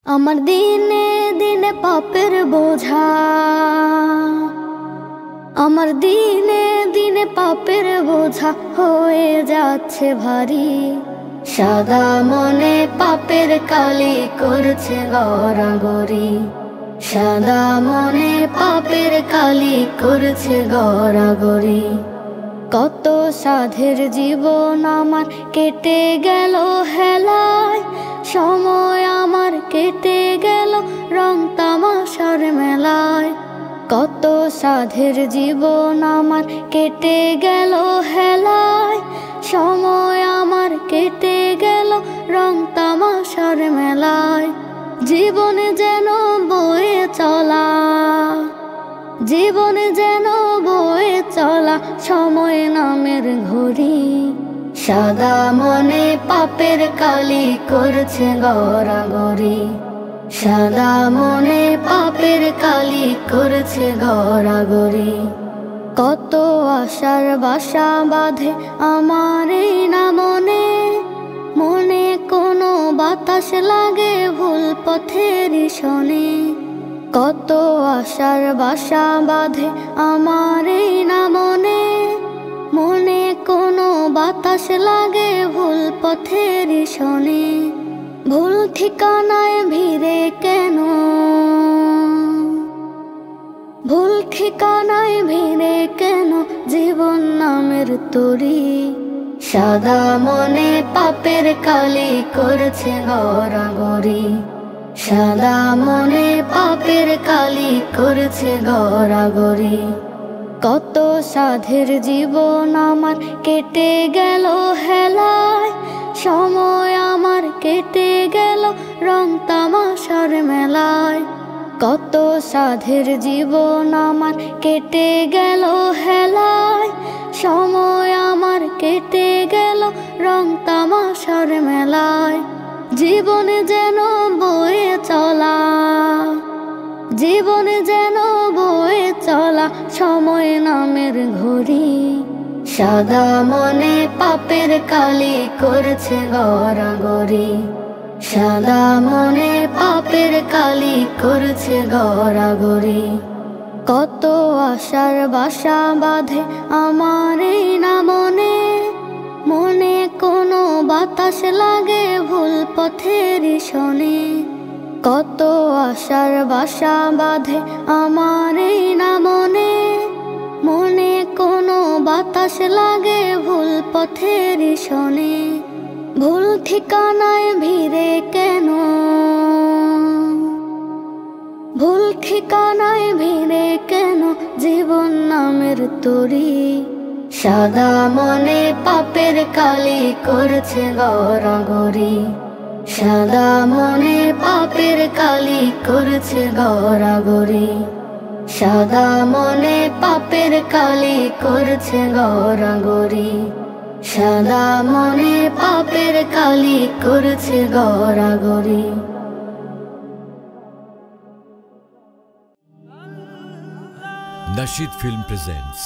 আমার দিনে দিনে পাপের বোঝা, আমার দিনে দিনে পাপের বোঝা হয়ে যাচ্ছে ভারী। সাদা মনে পাপের কালি করছে গড়াগড়ি, সাদা মনে পাপের কালি করছে গড়াগড়ি। কত সাধের জীবন আমার কেটে গেল হেলায়, সময় আমার কেটে গেল রং তামাশার মেলায়। কত সাধের জীবন আমার কেটে গেল হেলায়, সময় আমার কেটে গেল রং তামাশার মেলায়। জীবনে যেন বয়ে চলা, জীবনে যেন বয়ে চলা সময় নামের ঘড়ি। সাদা মনে পাপের কালি করছে গড়াগড়ি, সাদা মনে পাপের কালি করছে গড়াগড়ি। কত আশার বাসা বাঁধে আমার এই না মনে, মনে কোনো বাতাস লাগে ভুল পথের শোনে। কত আশার বাসা বাঁধে আমার এই না মনে, মনে কোনো বাতাস লাগে ভুল পথের শোনে। ভুল ঠিকানায় ভিড়ে কেন, ভুল ঠিকানায় ভিড়ে কেন জীবন নামের তরি। সাদা মনে পাপের কালি করছে গড়াগড়ি, সাদা মনে পাপের কালি করছে গড়াগড়ি। কত সাধের জীবন আমার কেটে গেল হেলায়, সময় আমার কেটে গেল রং তামাশার মেলায়। কত সাধের জীবন আমার কেটে গেল হেলায়, সময় আমার কেটে গেল রং তামাশার মেলায়। জীবনে যেন বয়ে চলা, জীবনে যেন বয়ে চলা সময় নামের ঘড়ি। সাদা মনে পাপের কালি করছে গড়াগড়ি, সাদা মনে পাপের কালি করছে গড়াগড়ি। কত আশার বাসা বাঁধে আমার এই না মনে, মনে কোনো বাতাস লাগে ভুল পথের শোনে। কত আশার বাসা বাঁধে আমার এই না মনে, মনে কোনো বাতাস লাগে ভুল পথের শোনে। ভুল ঠিকানায় ভিড়ে কেন, ভুল ঠিকানায় ভিড়ে কেন জীবন নামের তরি। সাদা মনে পাপের কালি করছে গড়াগড়ি, সাদা মনে পাপের কালি করছে গড়াগড়ি। সাদা মনে পাপের কালি করছে গড়াগড়ি, সাদা মনে পাপের কালি করছে গড়াগড়ি। Nasheed Film presents